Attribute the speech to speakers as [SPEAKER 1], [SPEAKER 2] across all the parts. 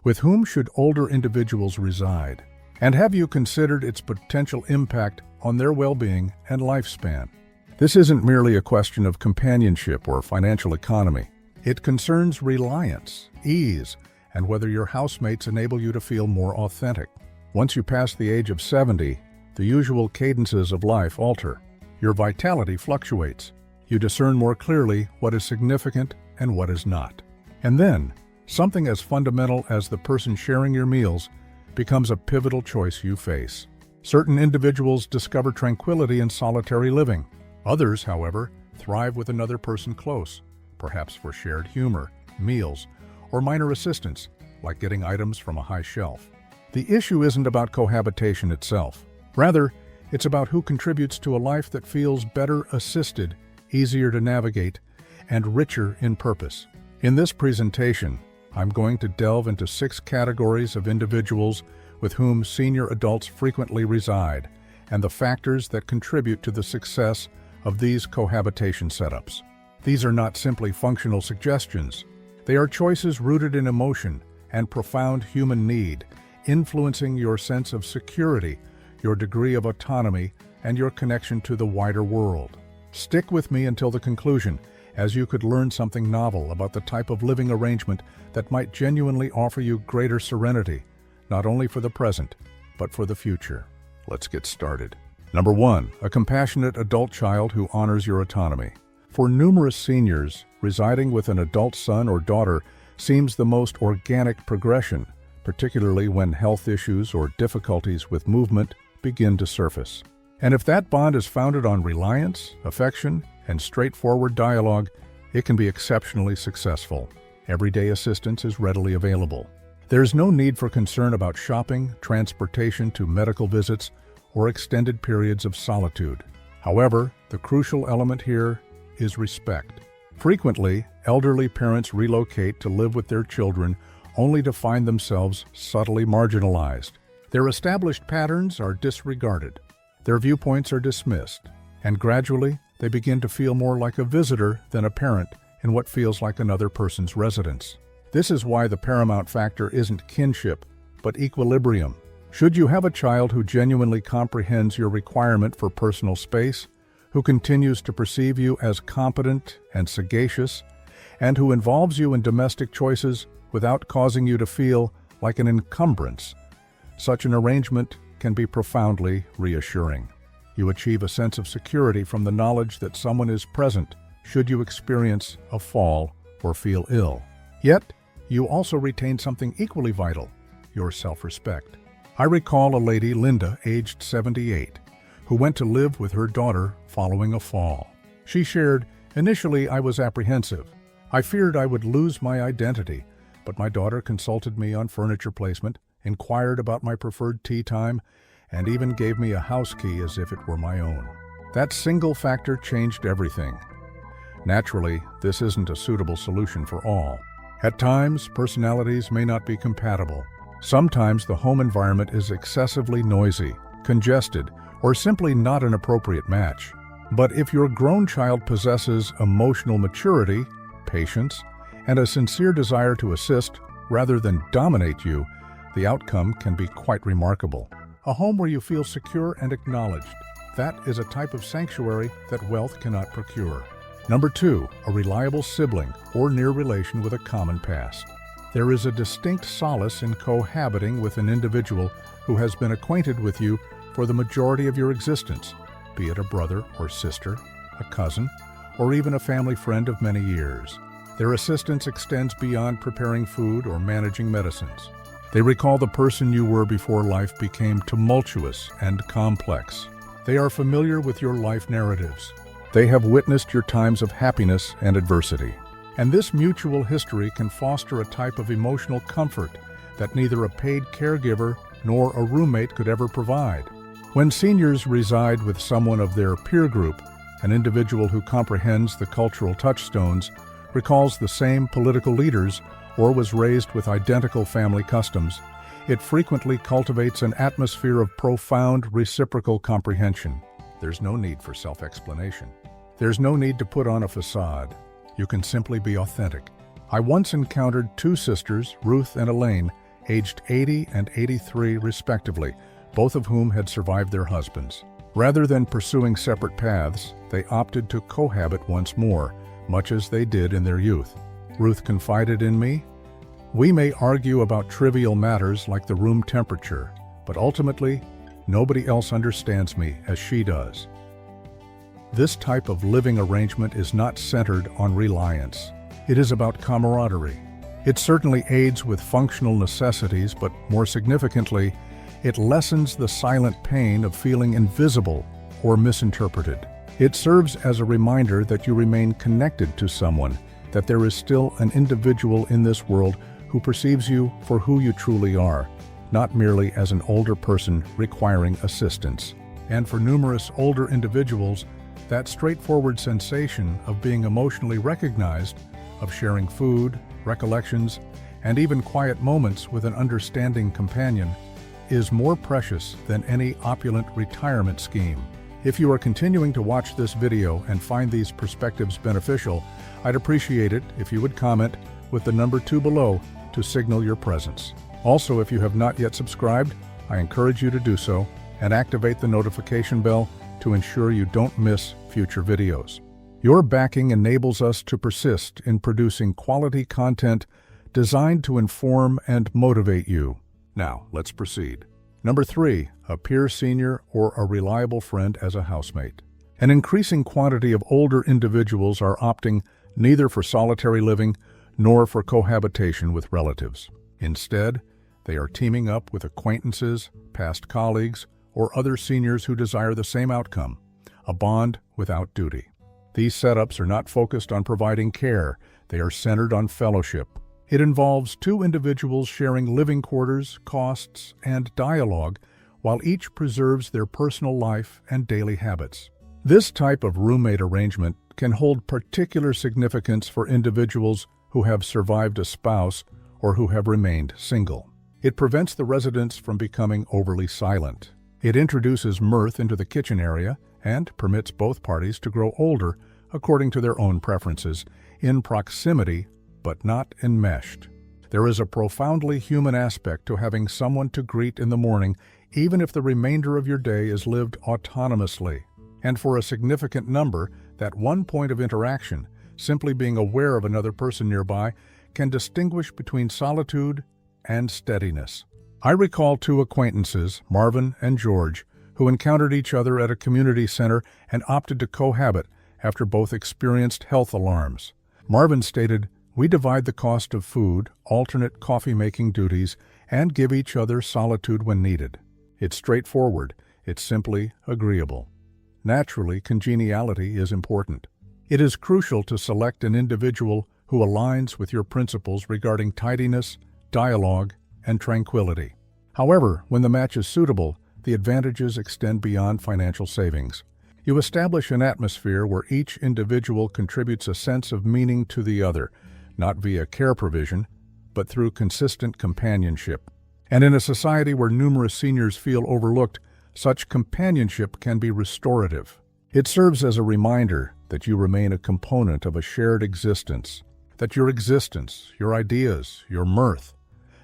[SPEAKER 1] With whom should older individuals reside? And have you considered its potential impact on their well-being and lifespan? This isn't merely a question of companionship or financial economy. It concerns reliance, ease, and whether your housemates enable you to feel more authentic. Once you pass the age of 70, the usual cadences of life alter. Your vitality fluctuates. You discern more clearly what is significant and what is not. And then, something as fundamental as the person sharing your meals becomes a pivotal choice you face. Certain individuals discover tranquility in solitary living. Others, however, thrive with another person close, perhaps for shared humor, meals, or minor assistance, like getting items from a high shelf. The issue isn't about cohabitation itself. Rather, it's about who contributes to a life that feels better assisted, easier to navigate, and richer in purpose. In this presentation, I'm going to delve into 6 categories of individuals with whom senior adults frequently reside, and the factors that contribute to the success of these cohabitation setups. These are not simply functional suggestions. They are choices rooted in emotion and profound human need, influencing your sense of security, your degree of autonomy, and your connection to the wider world. Stick with me until the conclusion, as you could learn something novel about the type of living arrangement that might genuinely offer you greater serenity, not only for the present, but for the future. Let's get started. Number 1, a compassionate adult child who honors your autonomy. For numerous seniors, residing with an adult son or daughter seems the most organic progression, particularly when health issues or difficulties with movement begin to surface. And if that bond is founded on reliance, affection, and straightforward dialogue, it can be exceptionally successful. Everyday assistance is readily available. There's no need for concern about shopping, transportation to medical visits, or extended periods of solitude. However, the crucial element here is respect. Frequently, elderly parents relocate to live with their children only to find themselves subtly marginalized. Their established patterns are disregarded. Their viewpoints are dismissed, and gradually, they begin to feel more like a visitor than a parent in what feels like another person's residence. This is why the paramount factor isn't kinship, but equilibrium. Should you have a child who genuinely comprehends your requirement for personal space, who continues to perceive you as competent and sagacious, and who involves you in domestic choices without causing you to feel like an encumbrance, such an arrangement can be profoundly reassuring. You achieve a sense of security from the knowledge that someone is present should you experience a fall or feel ill. Yet, you also retain something equally vital, your self-respect. I recall a lady, Linda, aged 78, who went to live with her daughter following a fall. She shared, "Initially, I was apprehensive. I feared I would lose my identity, but my daughter consulted me on furniture placement, inquired about my preferred tea time, and even gave me a house key as if it were my own." That single factor changed everything. Naturally, this isn't a suitable solution for all. At times, personalities may not be compatible. Sometimes the home environment is excessively noisy, congested, or simply not an appropriate match. But if your grown child possesses emotional maturity, patience, and a sincere desire to assist rather than dominate you, the outcome can be quite remarkable. A home where you feel secure and acknowledged. That is a type of sanctuary that wealth cannot procure. Number 2, a reliable sibling or near relation with a common past. There is a distinct solace in cohabiting with an individual who has been acquainted with you for the majority of your existence, be it a brother or sister, a cousin, or even a family friend of many years. Their assistance extends beyond preparing food or managing medicines. They recall the person you were before life became tumultuous and complex. They are familiar with your life narratives. They have witnessed your times of happiness and adversity. And this mutual history can foster a type of emotional comfort that neither a paid caregiver nor a roommate could ever provide. When seniors reside with someone of their peer group, an individual who comprehends the cultural touchstones, recalls the same political leaders, or was raised with identical family customs, it frequently cultivates an atmosphere of profound reciprocal comprehension. There's no need for self-explanation. There's no need to put on a facade. You can simply be authentic. I once encountered 2 sisters, Ruth and Elaine, aged 80 and 83 respectively, both of whom had survived their husbands. Rather than pursuing separate paths, they opted to cohabit once more, much as they did in their youth. Ruth confided in me, "We may argue about trivial matters like the room temperature, but ultimately, nobody else understands me as she does." This type of living arrangement is not centered on reliance. It is about camaraderie. It certainly aids with functional necessities, but more significantly, it lessens the silent pain of feeling invisible or misinterpreted. It serves as a reminder that you remain connected to someone, that there is still an individual in this world who perceives you for who you truly are, not merely as an older person requiring assistance. And for numerous older individuals, that straightforward sensation of being emotionally recognized, of sharing food, recollections, and even quiet moments with an understanding companion, is more precious than any opulent retirement scheme. If you are continuing to watch this video and find these perspectives beneficial, I'd appreciate it if you would comment with the number 2 below to signal your presence. Also, if you have not yet subscribed, I encourage you to do so and activate the notification bell to ensure you don't miss future videos. Your backing enables us to persist in producing quality content designed to inform and motivate you. Now, let's proceed. Number 3, a peer senior or a reliable friend as a housemate. An increasing quantity of older individuals are opting neither for solitary living nor for cohabitation with relatives. Instead, they are teaming up with acquaintances, past colleagues, or other seniors who desire the same outcome, a bond without duty. These setups are not focused on providing care, they are centered on fellowship. It involves 2 individuals sharing living quarters, costs, and dialogue, while each preserves their personal life and daily habits. This type of roommate arrangement can hold particular significance for individuals who have survived a spouse or who have remained single. It prevents the residents from becoming overly silent. It introduces mirth into the kitchen area and permits both parties to grow older according to their own preferences, in proximity but not enmeshed. There is a profoundly human aspect to having someone to greet in the morning, even if the remainder of your day is lived autonomously. And for a significant number, that one point of interaction, simply being aware of another person nearby, can distinguish between solitude and steadiness. I recall 2 acquaintances, Marvin and George, who encountered each other at a community center and opted to cohabit after both experienced health alarms. Marvin stated, "We divide the cost of food, alternate coffee-making duties, and give each other solitude when needed. It's straightforward, it's simply agreeable." Naturally, congeniality is important. It is crucial to select an individual who aligns with your principles regarding tidiness, dialogue, and tranquility. However, when the match is suitable, the advantages extend beyond financial savings. You establish an atmosphere where each individual contributes a sense of meaning to the other, not via care provision, but through consistent companionship. And in a society where numerous seniors feel overlooked, such companionship can be restorative. It serves as a reminder that you remain a component of a shared existence, that your existence, your ideas, your mirth,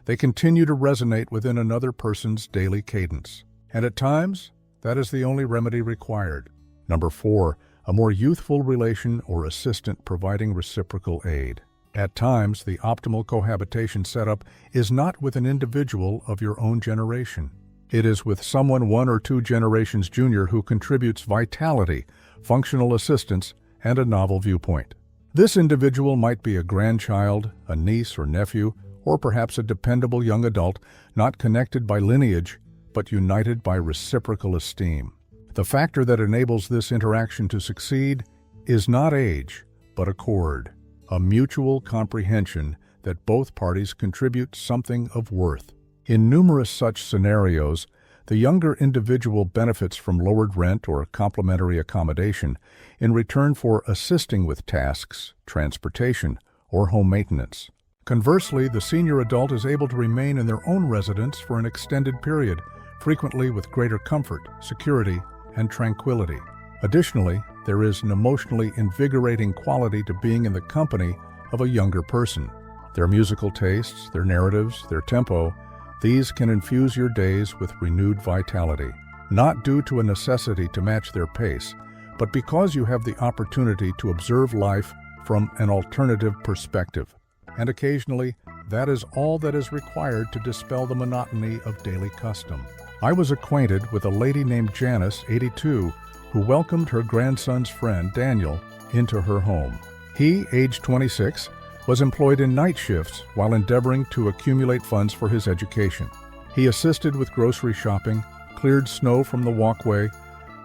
[SPEAKER 1] they continue to resonate within another person's daily cadence. And at times, that is the only remedy required. Number 4, a more youthful relation or assistant providing reciprocal aid. At times, the optimal cohabitation setup is not with an individual of your own generation. It is with someone 1 or 2 generations junior who contributes vitality, functional assistance, and a novel viewpoint. This individual might be a grandchild, a niece or nephew, or perhaps a dependable young adult, not connected by lineage, but united by reciprocal esteem. The factor that enables this interaction to succeed is not age, but accord, a mutual comprehension that both parties contribute something of worth. In numerous such scenarios, the younger individual benefits from lowered rent or complementary accommodation in return for assisting with tasks, transportation, or home maintenance. Conversely, the senior adult is able to remain in their own residence for an extended period, frequently with greater comfort, security, and tranquility. Additionally, there is an emotionally invigorating quality to being in the company of a younger person. Their musical tastes, their narratives, their tempo, These can infuse your days with renewed vitality, not due to a necessity to match their pace, but because you have the opportunity to observe life from an alternative perspective. And occasionally, that is all that is required to dispel the monotony of daily custom. I was acquainted with a lady named Janice, 82, who welcomed her grandson's friend, Daniel, into her home. He, aged 26, was employed in night shifts while endeavoring to accumulate funds for his education. He assisted with grocery shopping, cleared snow from the walkway,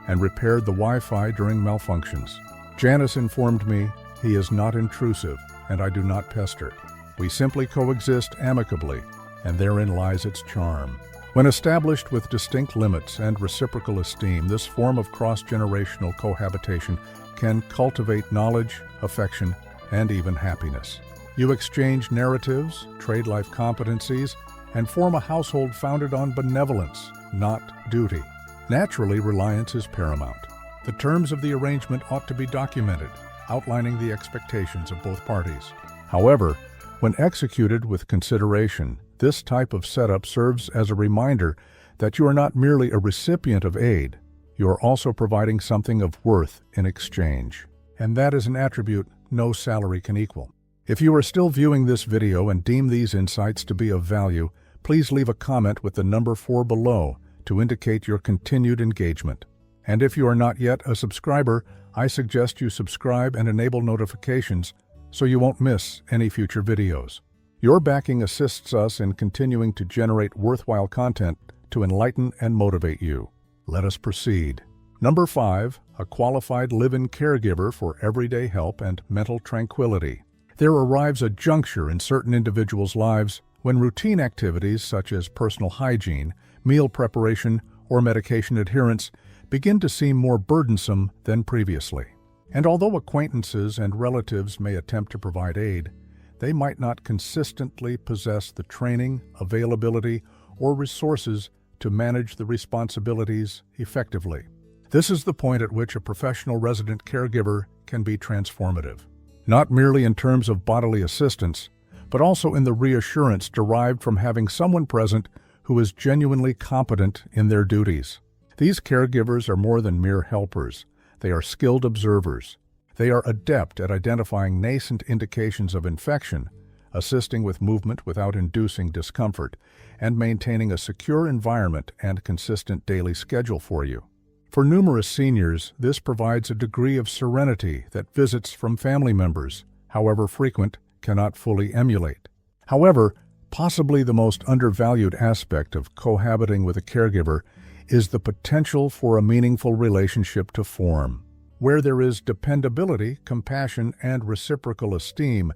[SPEAKER 1] and repaired the Wi-Fi during malfunctions. Janice informed me, "He is not intrusive, and I do not pester. We simply coexist amicably, and therein lies its charm." When established with distinct limits and reciprocal esteem, this form of cross-generational cohabitation can cultivate knowledge, affection, and even happiness. You exchange narratives, trade life competencies, and form a household founded on benevolence, not duty. Naturally, reliance is paramount. The terms of the arrangement ought to be documented, outlining the expectations of both parties. However, when executed with consideration, this type of setup serves as a reminder that you are not merely a recipient of aid, you are also providing something of worth in exchange. And that is an attribute no salary can equal. If you are still viewing this video and deem these insights to be of value, please leave a comment with the number 4 below to indicate your continued engagement. And if you are not yet a subscriber, I suggest you subscribe and enable notifications so you won't miss any future videos. Your backing assists us in continuing to generate worthwhile content to enlighten and motivate you. Let us proceed. Number 5, a qualified live-in caregiver for everyday help and mental tranquility. There arrives a juncture in certain individuals' lives when routine activities such as personal hygiene, meal preparation, or medication adherence begin to seem more burdensome than previously. And although acquaintances and relatives may attempt to provide aid, they might not consistently possess the training, availability, or resources to manage the responsibilities effectively. This is the point at which a professional resident caregiver can be transformative, not merely in terms of bodily assistance, but also in the reassurance derived from having someone present who is genuinely competent in their duties. These caregivers are more than mere helpers. They are skilled observers. They are adept at identifying nascent indications of infection, assisting with movement without inducing discomfort, and maintaining a secure environment and consistent daily schedule for you. For numerous seniors, this provides a degree of serenity that visits from family members, however frequent, cannot fully emulate. However, possibly the most undervalued aspect of cohabiting with a caregiver is the potential for a meaningful relationship to form. Where there is dependability, compassion, and reciprocal esteem,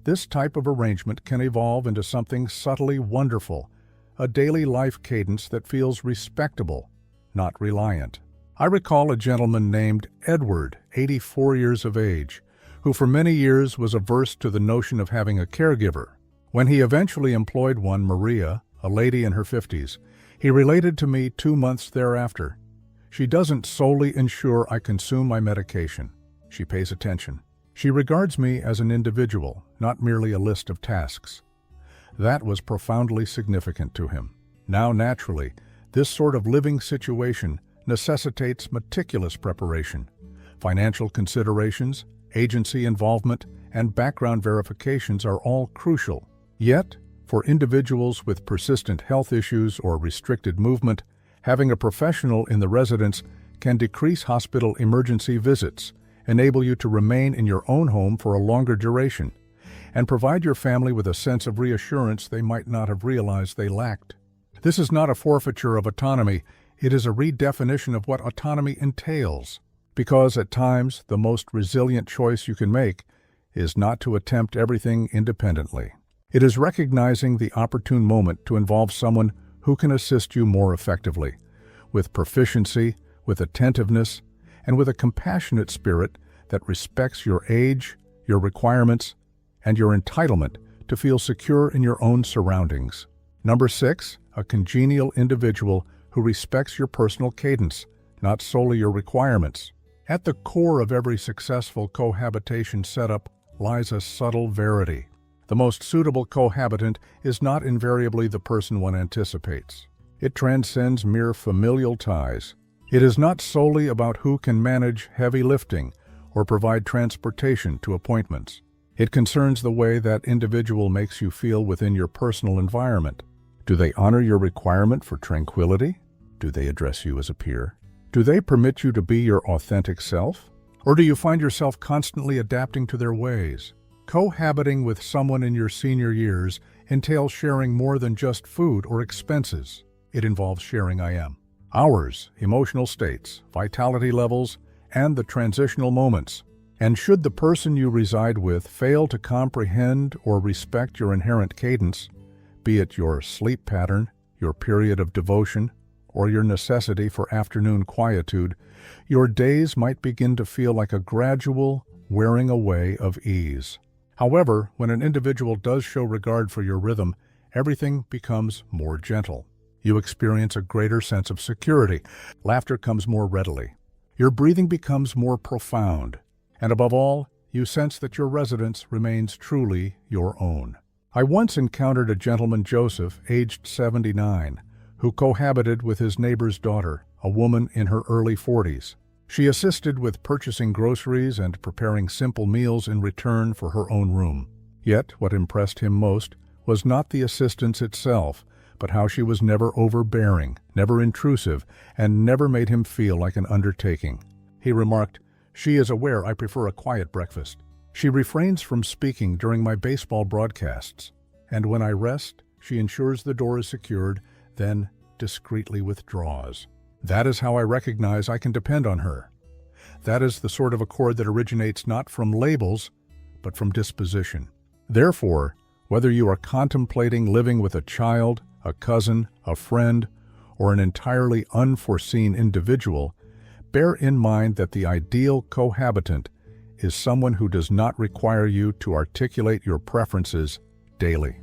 [SPEAKER 1] this type of arrangement can evolve into something subtly wonderful, a daily life cadence that feels respectable, not reliant. I recall a gentleman named Edward, 84 years of age, who for many years was averse to the notion of having a caregiver. When he eventually employed one, Maria, a lady in her 50s, he related to me 2 months thereafter. "She doesn't solely ensure I consume my medication. She pays attention. She regards me as an individual, not merely a list of tasks." That was profoundly significant to him. Now, naturally, this sort of living situation necessitates meticulous preparation. Financial considerations, agency involvement, and background verifications are all crucial. Yet, for individuals with persistent health issues or restricted movement, having a professional in the residence can decrease hospital emergency visits, enable you to remain in your own home for a longer duration, and provide your family with a sense of reassurance they might not have realized they lacked. This is not a forfeiture of autonomy, it is a redefinition of what autonomy entails, because at times the most resilient choice you can make is not to attempt everything independently. It is recognizing the opportune moment to involve someone who can assist you more effectively, with proficiency, with attentiveness, and with a compassionate spirit that respects your age, your requirements, and your entitlement to feel secure in your own surroundings. Number 6, a congenial individual who respects your personal cadence, not solely your requirements. At the core of every successful cohabitation setup lies a subtle verity. The most suitable cohabitant is not invariably the person one anticipates. It transcends mere familial ties. It is not solely about who can manage heavy lifting or provide transportation to appointments. It concerns the way that individual makes you feel within your personal environment. Do they honor your requirement for tranquility? Do they address you as a peer? Do they permit you to be your authentic self? Or do you find yourself constantly adapting to their ways? Cohabiting with someone in your senior years entails sharing more than just food or expenses. It involves sharing hours, emotional states, vitality levels, and the transitional moments. And should the person you reside with fail to comprehend or respect your inherent cadence, be it your sleep pattern, your period of devotion, or your necessity for afternoon quietude, your days might begin to feel like a gradual wearing away of ease. However, when an individual does show regard for your rhythm, everything becomes more gentle. You experience a greater sense of security. Laughter comes more readily. Your breathing becomes more profound. And above all, you sense that your residence remains truly your own. I once encountered a gentleman, Joseph, aged 79, who cohabited with his neighbor's daughter, a woman in her early 40s. She assisted with purchasing groceries and preparing simple meals in return for her own room. Yet, what impressed him most was not the assistance itself, but how she was never overbearing, never intrusive, and never made him feel like an undertaking. He remarked, "She is aware I prefer a quiet breakfast. She refrains from speaking during my baseball broadcasts, and when I rest, she ensures the door is secured, then discreetly withdraws. That is how I recognize I can depend on her." That is the sort of accord that originates not from labels, but from disposition. Therefore, whether you are contemplating living with a child, a cousin, a friend, or an entirely unforeseen individual, bear in mind that the ideal cohabitant is someone who does not require you to articulate your preferences daily.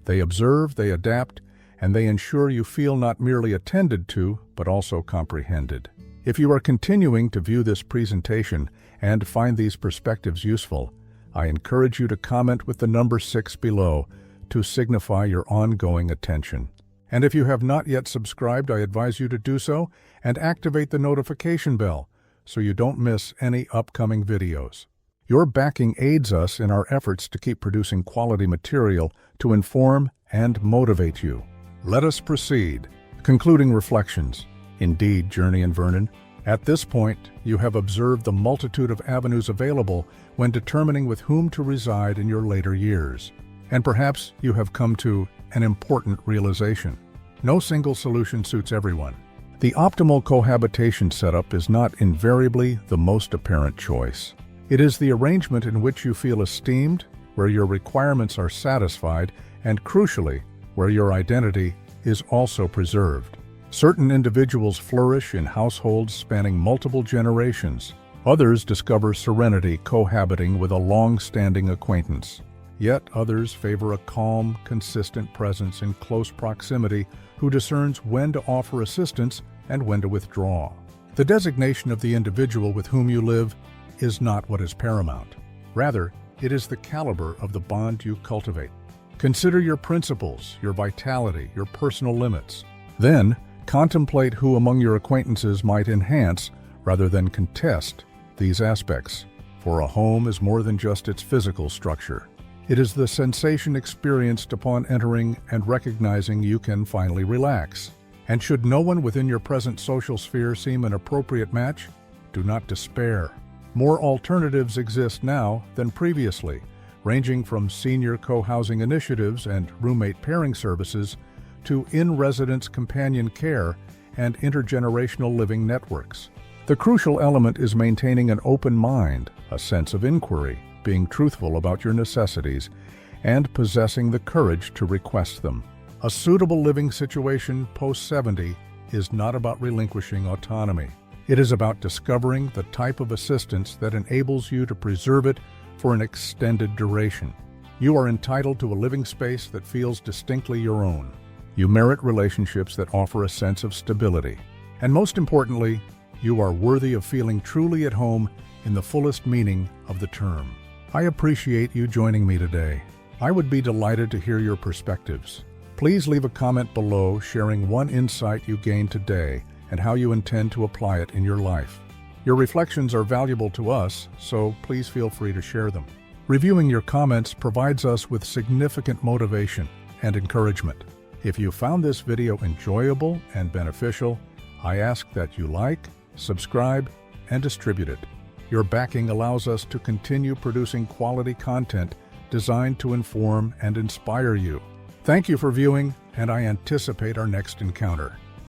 [SPEAKER 1] They observe, they adapt, and they ensure you feel not merely attended to, but also comprehended. If you are continuing to view this presentation and find these perspectives useful, I encourage you to comment with the number 6 below to signify your ongoing attention. And if you have not yet subscribed, I advise you to do so and activate the notification bell so you don't miss any upcoming videos. Your backing aids us in our efforts to keep producing quality material to inform and motivate you. Let us proceed. Concluding reflections. Indeed, Journey and Vernon, at this point, you have observed the multitude of avenues available when determining with whom to reside in your later years. And perhaps you have come to an important realization. No single solution suits everyone. The optimal cohabitation setup is not invariably the most apparent choice. It is the arrangement in which you feel esteemed, where your requirements are satisfied, and crucially, where your identity is also preserved. Certain individuals flourish in households spanning multiple generations. Others discover serenity cohabiting with a long-standing acquaintance. Yet others favor a calm, consistent presence in close proximity who discerns when to offer assistance and when to withdraw. The designation of the individual with whom you live is not what is paramount. Rather, it is the caliber of the bond you cultivate. Consider your principles, your vitality, your personal limits. Then, contemplate who among your acquaintances might enhance, rather than contest, these aspects. For a home is more than just its physical structure. It is the sensation experienced upon entering and recognizing you can finally relax. And should no one within your present social sphere seem an appropriate match, do not despair. More alternatives exist now than previously, ranging from senior co-housing initiatives and roommate pairing services to in-residence companion care and intergenerational living networks. The crucial element is maintaining an open mind, a sense of inquiry, being truthful about your necessities, and possessing the courage to request them. A suitable living situation post-70 is not about relinquishing autonomy. It is about discovering the type of assistance that enables you to preserve it for an extended duration. You are entitled to a living space that feels distinctly your own. You merit relationships that offer a sense of stability. And most importantly, you are worthy of feeling truly at home in the fullest meaning of the term. I appreciate you joining me today. I would be delighted to hear your perspectives. Please leave a comment below sharing one insight you gained today and how you intend to apply it in your life. Your reflections are valuable to us, so please feel free to share them. Reviewing your comments provides us with significant motivation and encouragement. If you found this video enjoyable and beneficial, I ask that you like, subscribe, and distribute it. Your backing allows us to continue producing quality content designed to inform and inspire you. Thank you for viewing, and I anticipate our next encounter.